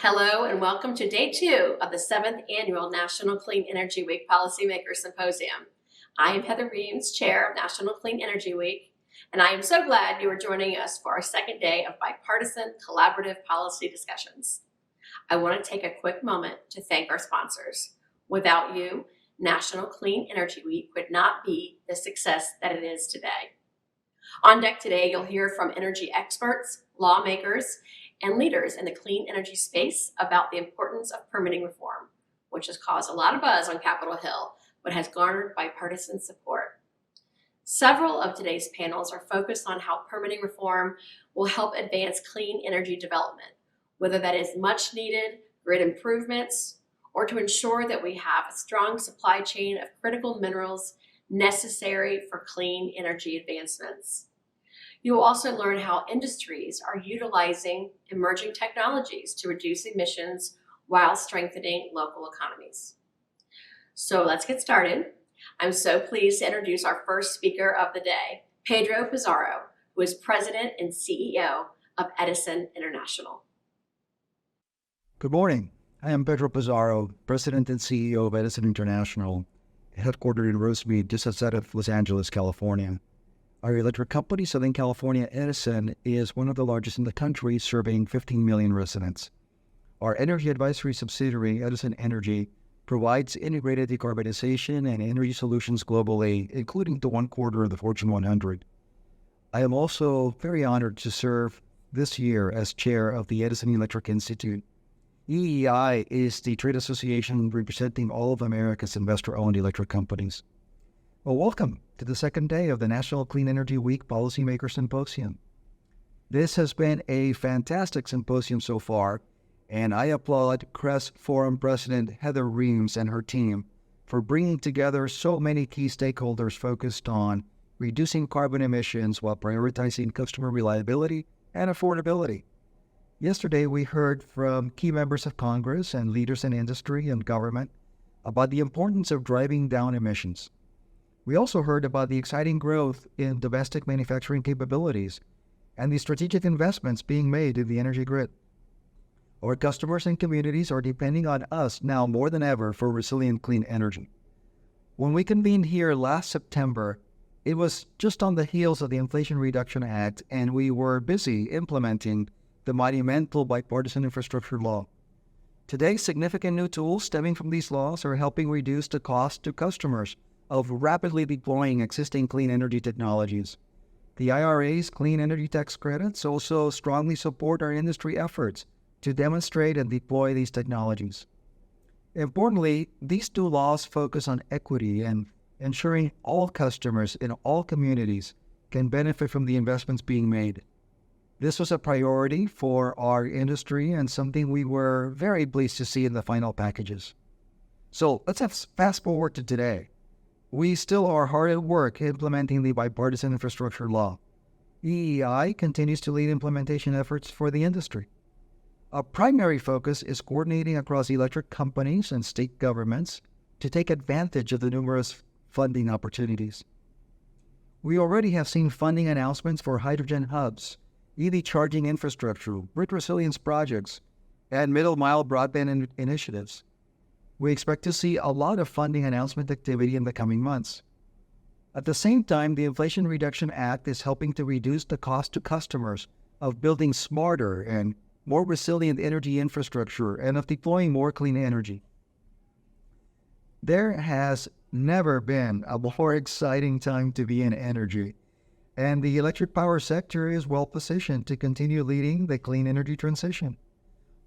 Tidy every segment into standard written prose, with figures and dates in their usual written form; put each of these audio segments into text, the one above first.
Hello and welcome to day 2 of the 7th Annual National Clean Energy Week Policymaker Symposium. I am Heather Reams, Chair of National Clean Energy Week, and I am so glad you are joining us for our second day of bipartisan collaborative policy discussions. I want to take a quick moment to thank our sponsors. Without you, National Clean Energy Week would not be the success that it is today. On deck today, you'll hear from energy experts, lawmakers, and leaders in the clean energy space about the importance of permitting reform, which has caused a lot of buzz on Capitol Hill, but has garnered bipartisan support. Several of today's panels are focused on how permitting reform will help advance clean energy development, whether that is much needed grid improvements or to ensure that we have a strong supply chain of critical minerals necessary for clean energy advancements. You will also learn how industries are utilizing emerging technologies to reduce emissions while strengthening local economies. So let's get started. I'm so pleased to introduce our first speaker of the day, Pedro Pizarro, who is President and CEO of Edison International. Good morning. I am Pedro Pizarro, President and CEO of Edison International, headquartered in Rosemead, just outside of Los Angeles, California. Our electric company, Southern California Edison, is one of the largest in the country, serving 15 million residents. Our energy advisory subsidiary, Edison Energy, provides integrated decarbonization and energy solutions globally, including to 1/4 of the Fortune 100. I am also very honored to serve this year as chair of the Edison Electric Institute. EEI is the trade association representing all of America's investor-owned electric companies. Well, welcome to the second day of the National Clean Energy Week Policymaker Symposium. This has been a fantastic symposium so far, and I applaud CRES Forum President Heather Reams and her team for bringing together so many key stakeholders focused on reducing carbon emissions while prioritizing customer reliability and affordability. Yesterday, we heard from key members of Congress and leaders in industry and government about the importance of driving down emissions. We also heard about the exciting growth in domestic manufacturing capabilities and the strategic investments being made in the energy grid. Our customers and communities are depending on us now more than ever for resilient clean energy. When we convened here last September, it was just on the heels of the Inflation Reduction Act, and we were busy implementing the monumental bipartisan infrastructure law. Today, significant new tools stemming from these laws are helping reduce the cost to customers of rapidly deploying existing clean energy technologies. The IRA's clean energy tax credits also strongly support our industry efforts to demonstrate and deploy these technologies. Importantly, these two laws focus on equity and ensuring all customers in all communities can benefit from the investments being made. This was a priority for our industry and something we were very pleased to see in the final packages. So let's fast forward to today. We still are hard at work implementing the bipartisan infrastructure law. EEI continues to lead implementation efforts for the industry. Our primary focus is coordinating across electric companies and state governments to take advantage of the numerous funding opportunities. We already have seen funding announcements for hydrogen hubs, EV charging infrastructure, grid resilience projects, and middle-mile broadband initiatives. We expect to see a lot of funding announcement activity in the coming months. At the same time, the Inflation Reduction Act is helping to reduce the cost to customers of building smarter and more resilient energy infrastructure and of deploying more clean energy. There has never been a more exciting time to be in energy, and the electric power sector is well positioned to continue leading the clean energy transition.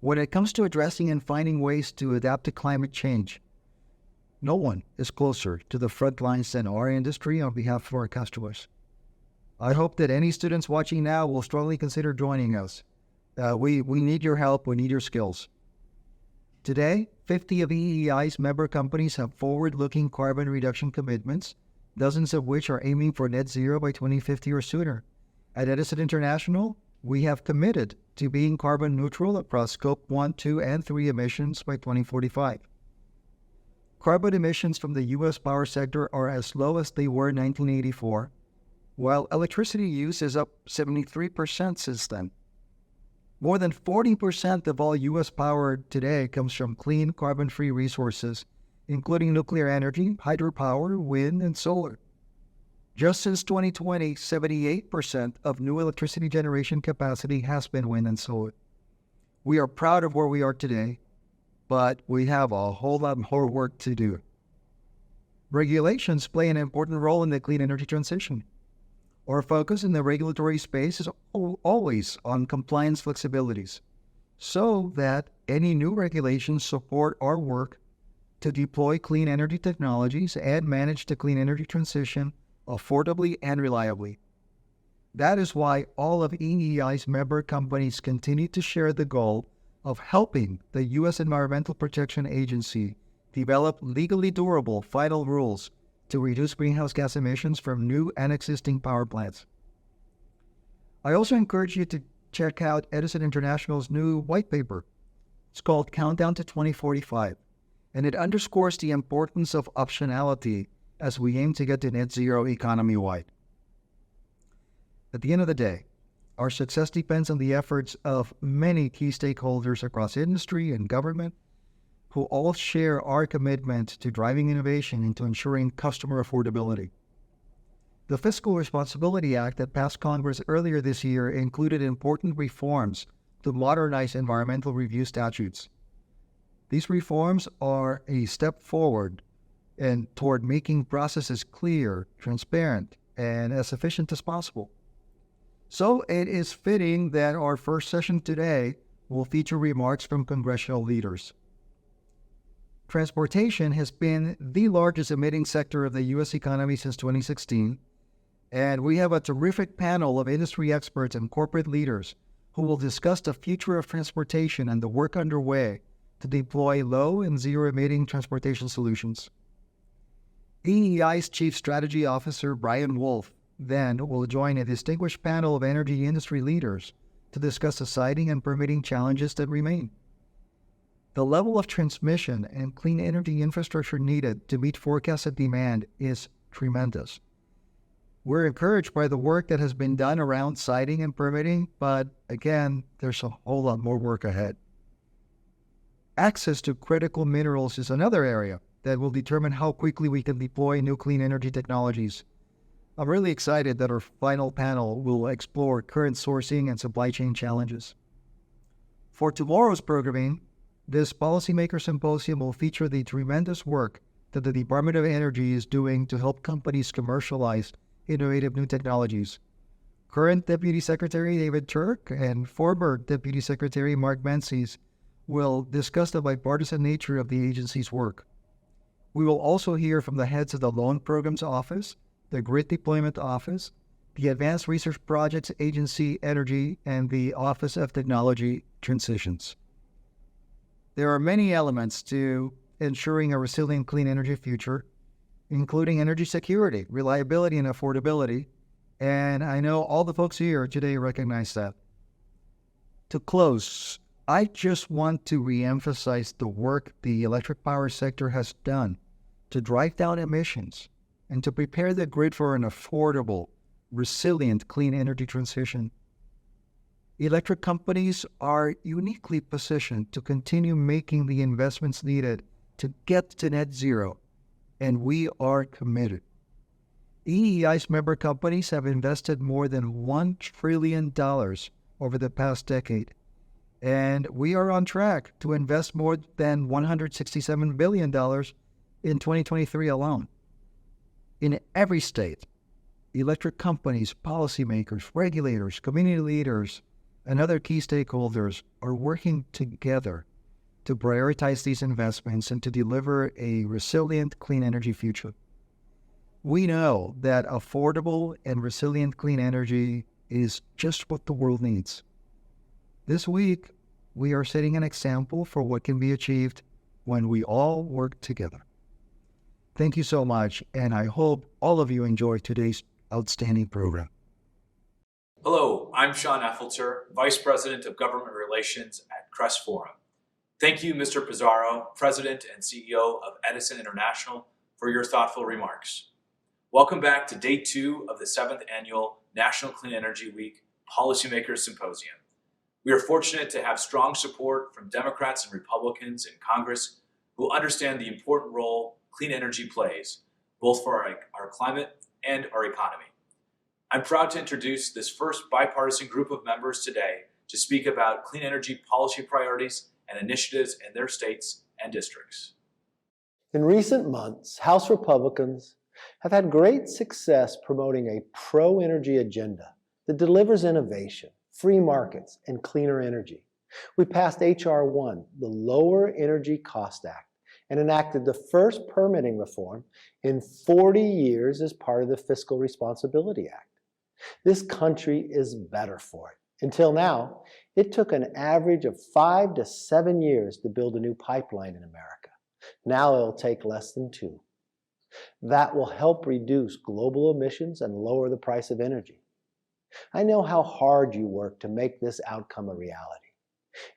When it comes to addressing and finding ways to adapt to climate change, no one is closer to the front lines than our industry on behalf of our customers. I hope that any students watching now will strongly consider joining us. We need your help. We need your skills. Today, 50 of EEI's member companies have forward-looking carbon reduction commitments, dozens of which are aiming for net zero by 2050 or sooner. At Edison International, we have committed to being carbon neutral across Scope 1, 2, and 3 emissions by 2045. Carbon emissions from the U.S. power sector are as low as they were in 1984, while electricity use is up 73% since then. More than 40% of all U.S. power today comes from clean, carbon-free resources, including nuclear energy, hydropower, wind, and solar. Just since 2020, 78% of new electricity generation capacity has been wind and solar. We are proud of where we are today, but we have a whole lot more work to do. Regulations play an important role in the clean energy transition. Our focus in the regulatory space is always on compliance flexibilities, so that any new regulations support our work to deploy clean energy technologies and manage the clean energy transition affordably and reliably. That is why all of EEI's member companies continue to share the goal of helping the U.S. Environmental Protection Agency develop legally durable final rules to reduce greenhouse gas emissions from new and existing power plants. I also encourage you to check out Edison International's new white paper. It's called Countdown to 2045, and it underscores the importance of optionality as we aim to get to net zero economy-wide. At the end of the day, our success depends on the efforts of many key stakeholders across industry and government, who all share our commitment to driving innovation and to ensuring customer affordability. The Fiscal Responsibility Act that passed Congress earlier this year included important reforms to modernize environmental review statutes. These reforms are a step forward and toward making processes clear, transparent, and as efficient as possible. So it is fitting that our first session today will feature remarks from congressional leaders. Transportation has been the largest emitting sector of the U.S. economy since 2016, and we have a terrific panel of industry experts and corporate leaders who will discuss the future of transportation and the work underway to deploy low and zero-emitting transportation solutions. EEI's Chief Strategy Officer, Brian Wolf, then will join a distinguished panel of energy industry leaders to discuss the siting and permitting challenges that remain. The level of transmission and clean energy infrastructure needed to meet forecasted demand is tremendous. We're encouraged by the work that has been done around siting and permitting, but again, there's a whole lot more work ahead. Access to critical minerals is another area that will determine how quickly we can deploy new clean energy technologies. I'm really excited that our final panel will explore current sourcing and supply chain challenges. For tomorrow's programming, this Policymaker Symposium will feature the tremendous work that the Department of Energy is doing to help companies commercialize innovative new technologies. Current Deputy Secretary David Turk and former Deputy Secretary Mark Menzies will discuss the bipartisan nature of the agency's work. We will also hear from the heads of the Loan Programs Office, the Grid Deployment Office, the Advanced Research Projects Agency Energy, and the Office of Technology Transitions. There are many elements to ensuring a resilient clean energy future, including energy security, reliability, and affordability, and I know all the folks here today recognize that. To close, I just want to reemphasize the work the electric power sector has done to drive down emissions and to prepare the grid for an affordable, resilient, clean energy transition. Electric companies are uniquely positioned to continue making the investments needed to get to net zero, and we are committed. EEI's member companies have invested more than $1 trillion over the past decade, and we are on track to invest more than $167 billion in 2023 alone. In every state, electric companies, policymakers, regulators, community leaders, and other key stakeholders are working together to prioritize these investments and to deliver a resilient, clean energy future. We know that affordable and resilient clean energy is just what the world needs. This week, we are setting an example for what can be achieved when we all work together. Thank you so much, and I hope all of you enjoy today's outstanding program. Hello, I'm Sean Effelter, Vice President of Government Relations at Crest Forum. Thank you, Mr. Pizarro, President and CEO of Edison International, for your thoughtful remarks. Welcome back to Day 2 of the 7th Annual National Clean Energy Week Policymakers Symposium. We are fortunate to have strong support from Democrats and Republicans in Congress who understand the important role clean energy plays, both for our climate and our economy. I'm proud to introduce this first bipartisan group of members today to speak about clean energy policy priorities and initiatives in their states and districts. In recent months, House Republicans have had great success promoting a pro-energy agenda that delivers innovation, free markets, and cleaner energy. We passed H.R. 1, the Lower Energy Cost Act, and enacted the first permitting reform in 40 years as part of the Fiscal Responsibility Act. This country is better for it. Until now, it took an average of 5 to 7 years to build a new pipeline in America. Now it'll take less than 2. That will help reduce global emissions and lower the price of energy. I know how hard you work to make this outcome a reality.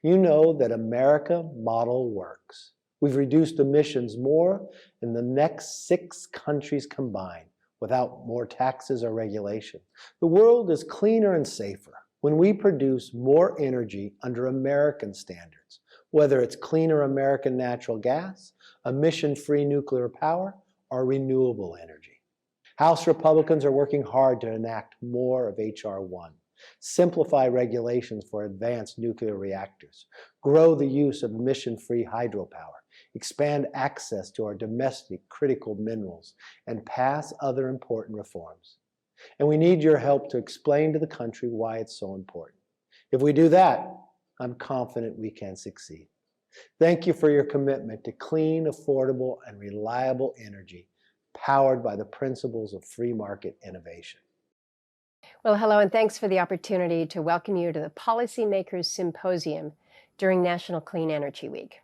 You know that America model works. We've reduced emissions more than the next 6 countries combined without more taxes or regulation. The world is cleaner and safer when we produce more energy under American standards, whether it's cleaner American natural gas, emission-free nuclear power, or renewable energy. House Republicans are working hard to enact more of H.R. 1, simplify regulations for advanced nuclear reactors, grow the use of emission-free hydropower, expand access to our domestic critical minerals, and pass other important reforms. And we need your help to explain to the country why it's so important. If we do that, I'm confident we can succeed. Thank you for your commitment to clean, affordable, and reliable energy powered by the principles of free market innovation. Well, hello, and thanks for the opportunity to welcome you to the Policymakers Symposium during National Clean Energy Week.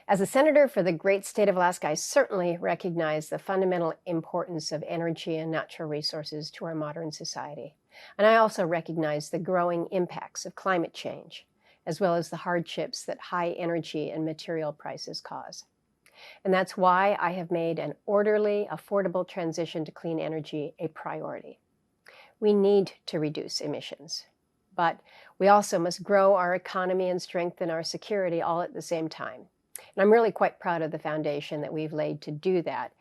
As a senator for the great state of Alaska, I certainly recognize the fundamental importance of energy and natural resources to our modern society. And I also recognize the growing impacts of climate change, as well as the hardships that high energy and material prices cause. And that's why I have made an orderly, affordable transition to clean energy a priority. We need to reduce emissions, but we also must grow our economy and strengthen our security all at the same time. And I'm really quite proud of the foundation that we've laid to do that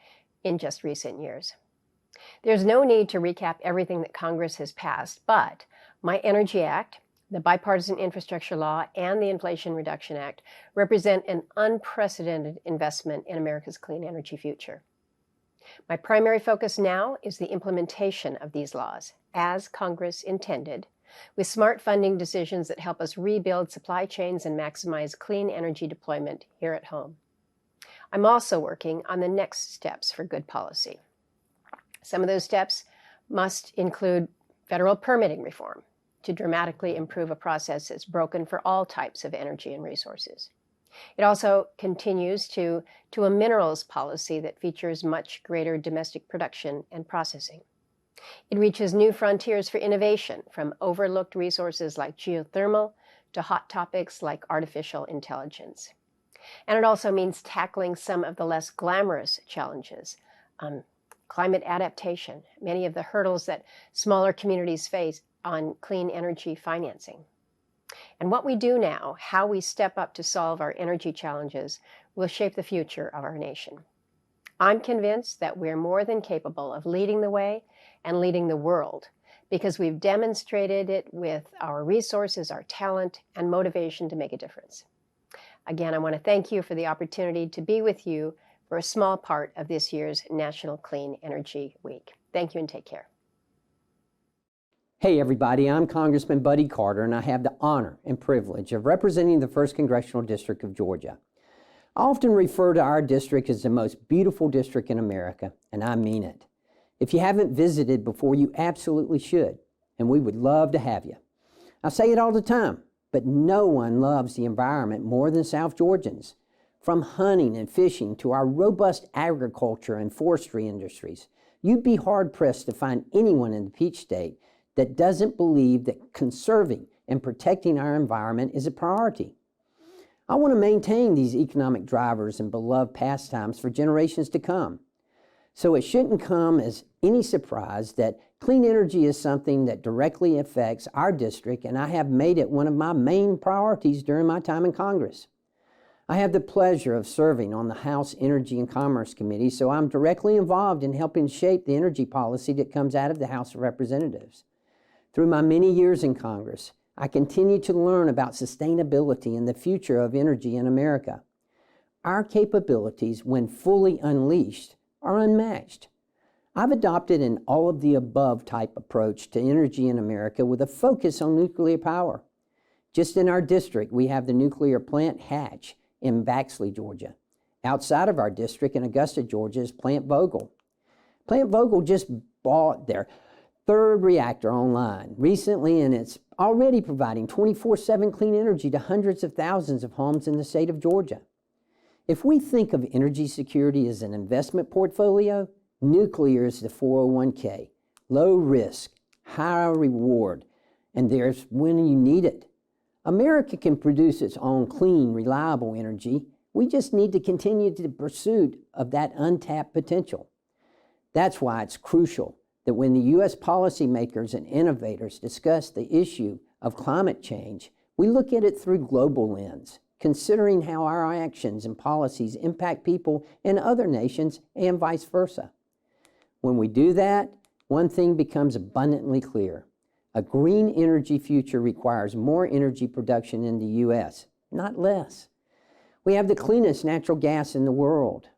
in just recent years. There's no need to recap everything that Congress has passed, but my Energy Act, the Bipartisan Infrastructure Law, and the Inflation Reduction Act represent an unprecedented investment in America's clean energy future. My primary focus now is the implementation of these laws, as Congress intended, with smart funding decisions that help us rebuild supply chains and maximize clean energy deployment here at home. I'm also working on the next steps for good policy. Some of those steps must include federal permitting reform to dramatically improve a process that's broken for all types of energy and resources. It also continues to a minerals policy that features much greater domestic production and processing. It reaches new frontiers for innovation, from overlooked resources like geothermal to hot topics like artificial intelligence. And it also means tackling some of the less glamorous challenges, climate adaptation, many of the hurdles that smaller communities face on clean energy financing. And what we do now, how we step up to solve our energy challenges, will shape the future of our nation. I'm convinced that we're more than capable of leading the way and leading the world, because we've demonstrated it with our resources, our talent, and motivation to make a difference. Again, I want to thank you for the opportunity to be with you for a small part of this year's National Clean Energy Week. Thank you and take care. Hey everybody, I'm Congressman Buddy Carter, and I have the honor and privilege of representing the 1st Congressional District of Georgia. I often refer to our district as the most beautiful district in America, and I mean it. If you haven't visited before, you absolutely should, and we would love to have you. I say it all the time, but no one loves the environment more than South Georgians. From hunting and fishing to our robust agriculture and forestry industries, you'd be hard-pressed to find anyone in the Peach State that doesn't believe that conserving and protecting our environment is a priority. I want to maintain these economic drivers and beloved pastimes for generations to come. So it shouldn't come as any surprise that clean energy is something that directly affects our district, and I have made it one of my main priorities during my time in Congress. I have the pleasure of serving on the House Energy and Commerce Committee, so I'm directly involved in helping shape the energy policy that comes out of the House of Representatives. Through my many years in Congress, I continue to learn about sustainability and the future of energy in America. Our capabilities, when fully unleashed, are unmatched. I've adopted an all-of-the-above type approach to energy in America with a focus on nuclear power. Just in our district, we have the nuclear plant Hatch in Baxley, Georgia. Outside of our district in Augusta, Georgia, is Plant Vogtle. Plant Vogtle just bought their third reactor online recently, and it's already providing 24/7 clean energy to hundreds of thousands of homes in the state of Georgia. If we think of energy security as an investment portfolio, nuclear is the 401k, low risk, high reward, and there's when you need it. America can produce its own clean, reliable energy. We just need to continue the pursuit of that untapped potential. That's why it's crucial that when the U.S. policymakers and innovators discuss the issue of climate change, we look at it through global lens, considering how our actions and policies impact people in other nations and vice versa. When we do that, one thing becomes abundantly clear. A green energy future requires more energy production in the U.S., not less. We have the cleanest natural gas in the world.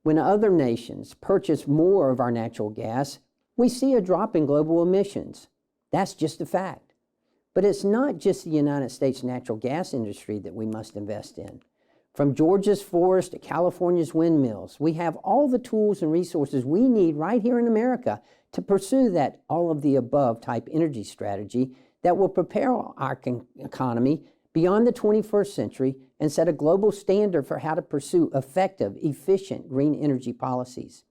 When other nations purchase more of our natural gas, we see a drop in global emissions. That's just a fact. But it's not just the United States natural gas industry that we must invest in. From Georgia's forest to California's windmills, we have all the tools and resources we need right here in America to pursue that all-of-the-above type energy strategy that will prepare our economy beyond the 21st century and set a global standard for how to pursue effective, efficient green energy policies.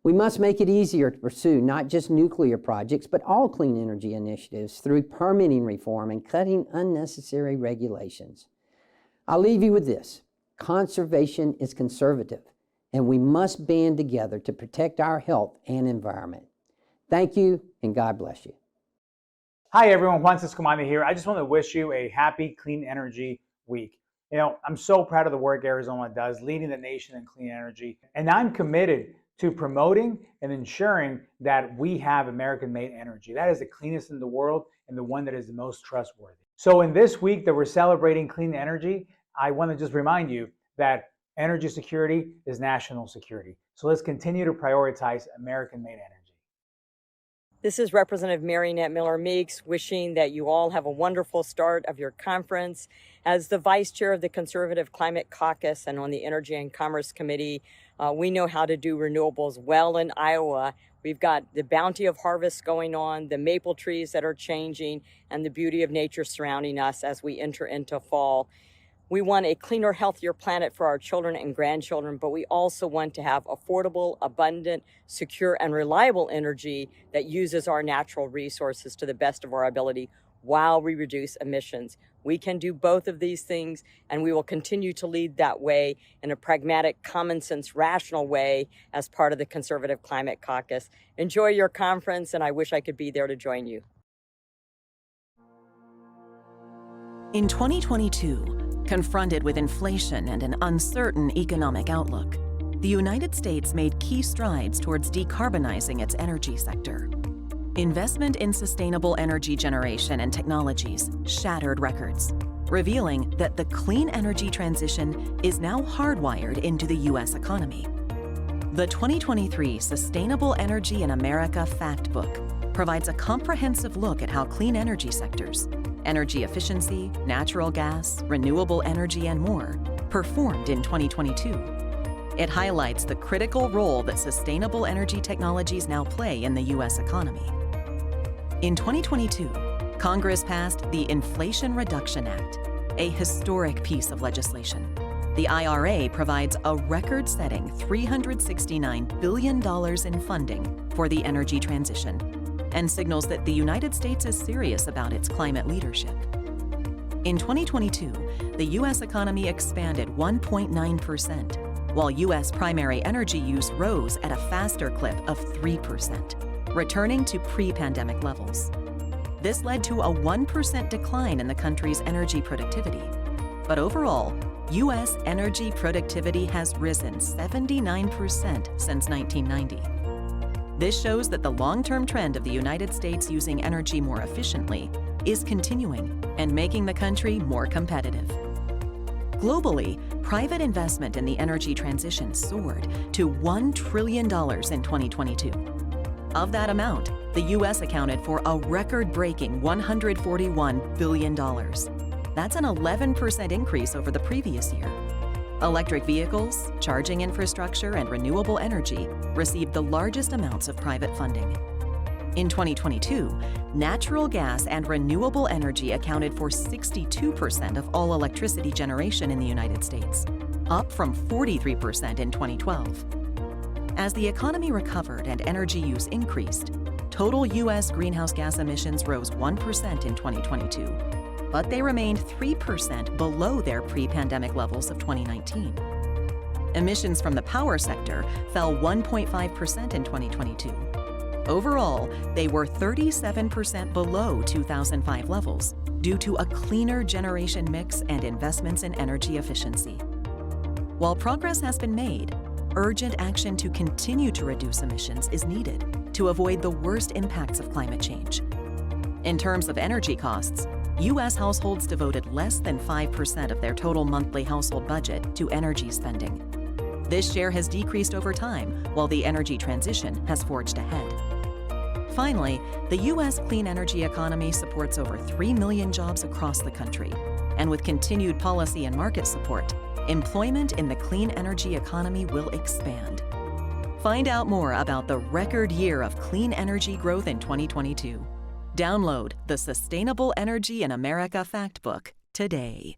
We must make it easier to pursue not just nuclear projects, but all clean energy initiatives through permitting reform and cutting unnecessary regulations. I'll leave you with this. Conservation is conservative, and we must band together to protect our health and environment. Thank you, and God bless you. Hi everyone, Juan Ciscomani here. I just want to wish you a happy Clean Energy Week. You know, I'm so proud of the work Arizona does, leading the nation in clean energy, and I'm committed to promoting and ensuring that we have American-made energy. That is the cleanest in the world and the one that is the most trustworthy. So in this week that we're celebrating clean energy, I want to just remind you that energy security is national security. So let's continue to prioritize American-made energy. This is Representative Mariannette Miller-Meeks wishing that you all have a wonderful start of your conference. As the Vice Chair of the Conservative Climate Caucus and on the Energy and Commerce Committee, we know how to do renewables well in Iowa. We've got the bounty of harvest going on, the maple trees that are changing, and the beauty of nature surrounding us as we enter into fall. We want a cleaner, healthier planet for our children and grandchildren, but we also want to have affordable, abundant, secure, and reliable energy that uses our natural resources to the best of our ability while we reduce emissions. We can do both of these things, and we will continue to lead that way in a pragmatic, common sense, rational way as part of the Conservative Climate Caucus. Enjoy your conference, and I wish I could be there to join you. In 2022, confronted with inflation and an uncertain economic outlook, the United States made key strides towards decarbonizing its energy sector. Investment in sustainable energy generation and technologies shattered records, revealing that the clean energy transition is now hardwired into the U.S. economy. The 2023 Sustainable Energy in America Fact Book provides a comprehensive look at how clean energy sectors, energy efficiency, natural gas, renewable energy, and more, performed in 2022. It highlights the critical role that sustainable energy technologies now play in the U.S. economy. In 2022, Congress passed the Inflation Reduction Act, a historic piece of legislation. The IRA provides a record-setting $369 billion in funding for the energy transition and signals that the United States is serious about its climate leadership. In 2022, the U.S. economy expanded 1.9%, while U.S. primary energy use rose at a faster clip of 3%, returning to pre-pandemic levels. This led to a 1% decline in the country's energy productivity. But overall, U.S. energy productivity has risen 79% since 1990. This shows that the long-term trend of the United States using energy more efficiently is continuing and making the country more competitive. Globally, private investment in the energy transition soared to $1 trillion in 2022. Of that amount, the U.S. accounted for a record-breaking $141 billion. That's an 11% increase over the previous year. Electric vehicles, charging infrastructure, and renewable energy received the largest amounts of private funding. In 2022, natural gas and renewable energy accounted for 62% of all electricity generation in the United States, up from 43% in 2012. As the economy recovered and energy use increased, total U.S. greenhouse gas emissions rose 1% in 2022, but they remained 3% below their pre-pandemic levels of 2019. Emissions from the power sector fell 1.5% in 2022. Overall, they were 37% below 2005 levels due to a cleaner generation mix and investments in energy efficiency. While progress has been made, urgent action to continue to reduce emissions is needed to avoid the worst impacts of climate change. In terms of energy costs, U.S. households devoted less than 5% of their total monthly household budget to energy spending. This share has decreased over time, while the energy transition has forged ahead. Finally, the U.S. clean energy economy supports over 3 million jobs across the country. And with continued policy and market support, employment in the clean energy economy will expand. Find out more about the record year of clean energy growth in 2022. Download the Sustainable Energy in America Factbook today.